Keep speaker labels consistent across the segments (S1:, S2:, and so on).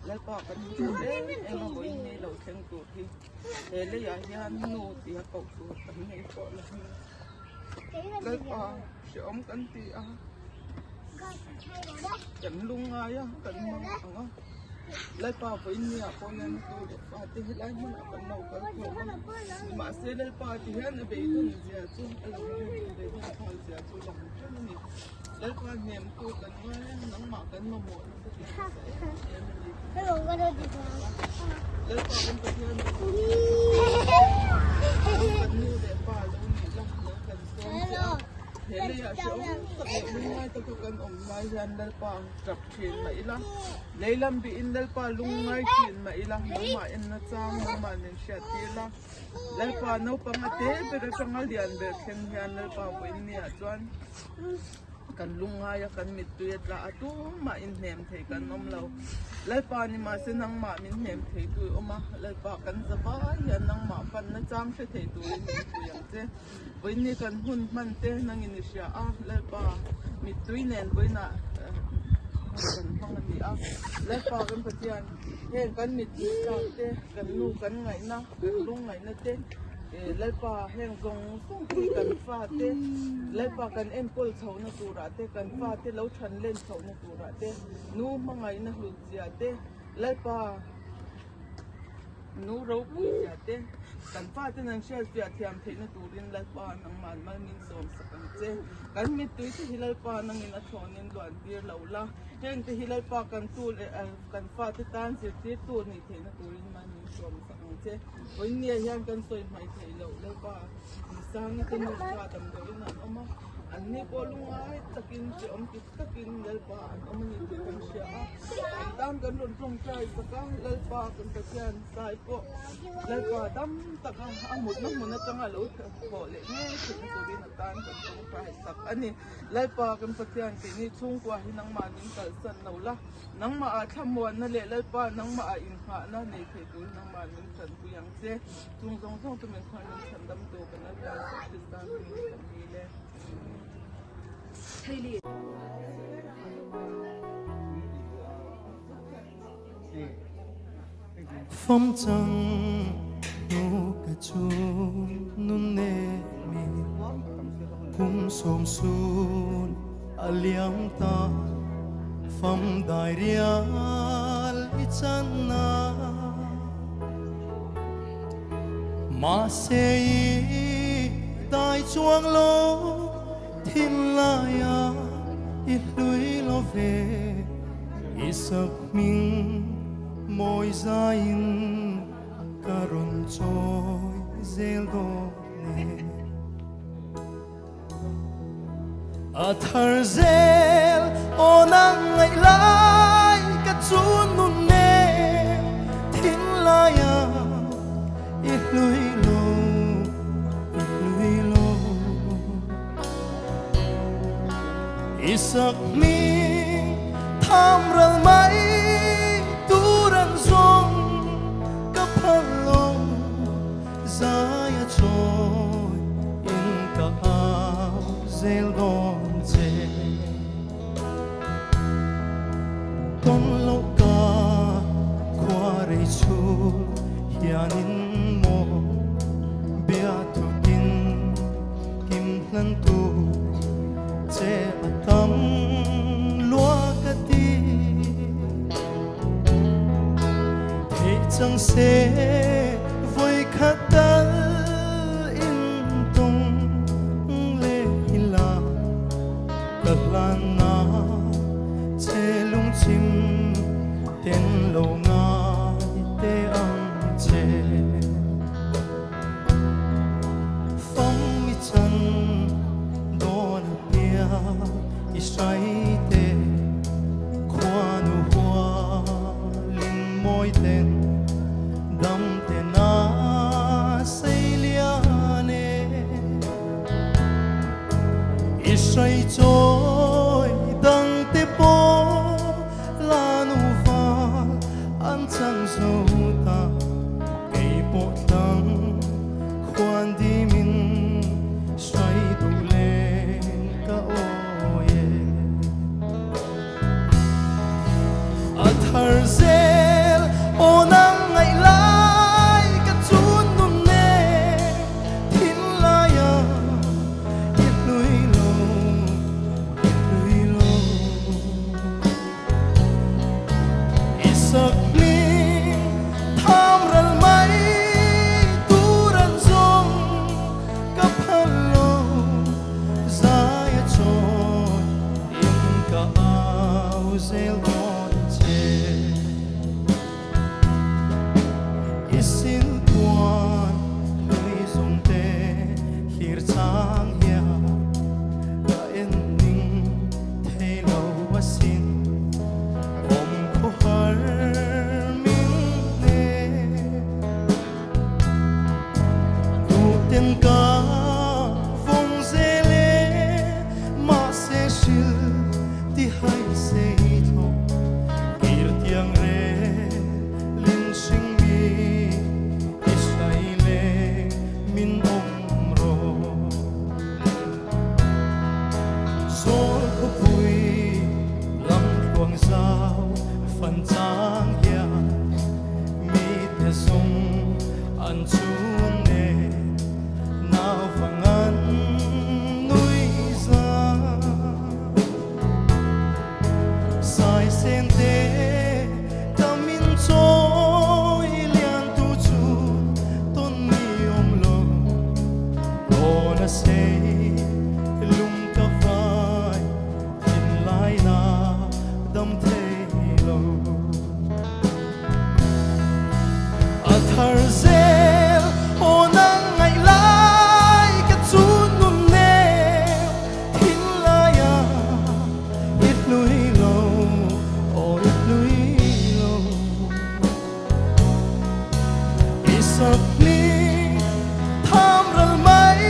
S1: แล้วก็กันเอ๊ะเอ็งบอกอีนี่เราเชิงตัวที่เฮ้ยเลยอย่าโน้ตอย่าเกาตัวกันไม่พอแล้วแล้วก็ชมกันตีอ่ะกันลุงไงอ่ะกันมังอ่ะแล้วก็ไปเนี่ยพอยังตัวเด็กปาที่ให้แล้วมันกันเรากันตัวมาเสียแล้วปาที่ให้เนี่ยไปดูเสียจุดเราไปดูทางเสียจุดเราจุดนี้แล้วก็เห็นตัวกันว่าน้องหมากันมาหมด
S2: แล้วลงก็โดนดีกว่า
S1: แล้วก็เป็นประเทศกันนี่เด็กป่าลงนี่ละกันซ้อนเห็นเลยอ่ะเชียวตะเกียบง่ายตะกุกันอมไม้ยันเด็กป่าจับเขียนมาอีละเลยลำบีอินเด็กป่าลุงง่ายเขียนมาอีละน้องหมาอินนะจ้างน้องหมาเนินเชียตีละเด็กป่าโนปังอาเต้เบรกังอาเลียนเบรเข็นยันเด็กป่าเป็นเนี่ยจวนกันลุงไงกันมิดตัวละตัวมาอินเนมเทกันน้องเราเลยป่านี่มาเส้นนังมามินเนมเทตัวออกมาเลยป่ากันสบายยันนังมาปันนะจ้างเสเทตัวนี่ตัวอย่างเจ้วันนี้กันหุ่นมันเต้นังอินิชยาเลยป่ามิดตัวเน้นวันน่ะกันห้องนี้เลยป่ากันปัจจัยเห็นกันมิดตัวเต้กันลูกกันไงนะกันลุงไงนะเต้เลยป่าแห่งกงกันฟ้าเต้เลยป่ากันเอ็นปลเสาหน้าตัวเต้กันฟ้าเต้แล้วฉันเล่นเสาหน้าตัวเต้นู้มังไงนะหลุดเสียเต้เลยป่า นูเราปุยเต้กันฟ้าที่นั่งเชื่อเสียเทียมเทนตูรินไลปานังมันมินสมสักเจกันมีตุยที่ฮิลปานังอินทอนินหลวนเดียร์เหล่าละเห็นที่ฮิลปากันตูกันฟ้าที่ตานเสียที่ตูนี่เทนตูรินมันมินสมสักเจวันนี้ยังกันสวยไม่เทเหล่าเลยปามิสางที่นุ่งผ้าดำเดินนั่นออกมาอันนี้พอลุงไอ้ตะกินจะอมกินตะกินเลยปาอันมันยิ่งเป็นเสียตามกันหล่นตรงใจสักครั้งเลยปากันตะเกียนสายปะเลยปาดำตะกันอาหมดน้ำมันน่ะจังอะไรพอเลยเนี่ยถึงตัวดินตานกันตรงใจสักอันนี้เลยปากันตะเกียนที่นี่ชุ่มกว่าที่นังมานิ่งแต่สันเราละนังมาอาทำวันนั่นแหละเลยปานังมาอาอินหานั่นในเขตดูนังมานิ่งสันกูยังเจ๊จุงส่งตัวเป็นคนนิ่งสันดำตัวกันนั่นการศึกษาเป็นคนดีเลย
S3: phong trăng nụ cả chu nun nê mi cung xôm xuân aliam ta phong đại rial ichana ma se đại chuang lo thiên la ya ít lối lo về ít sắc mình môi ra in karon trôi zel do ne a thar zel onang ngai lai ka chun nun ne thin la ya ít lui lo ít sắc mi tham ral mai turan zong kapalong zaya choy in ka ao zel gon che ton lo ka kwa re chu hianin mo bia tu kin kim hlan tu che atam lua ka ti chẳng sẽ vui khát đal in tung lệ la cất lan na che lung chim tên lâu ngài tê ang che phong mi chân đón bia Israel tê khoa nu hoa linh môi tên dam te na seiliane Israel joy dang te po la nu va an chang zo ta kei po tlang khoan di min sai tu len ka oye a thar zel onang ngai lai ka chun nun ne thin la ya ít lui lo ít sắc mi tham ral mai turan zong ka phalo zaya choy in ka ao zel gon che isil tuan lui zong te hir chang ya ka en ning thei lo wasin om ko har min ne tu ten ka phong zele ma se shil ti hai se tho kir tiang re lin sing mi Israel min om ro sol ko pui lam quang sao fan chang ya mi te song an chun ne na vangan nui za sai sen te tamin choi lian tu se lung ka vai in lai na dam thei lo a thar zel o nang ngai lai ka chun ngum ne thin lai a it lui lo o it lui lo isap ni tham ral mai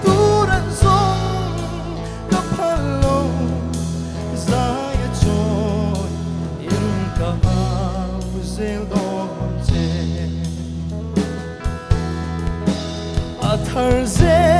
S3: tu ran song ka phalo zai choi in ka zel do che a thar zel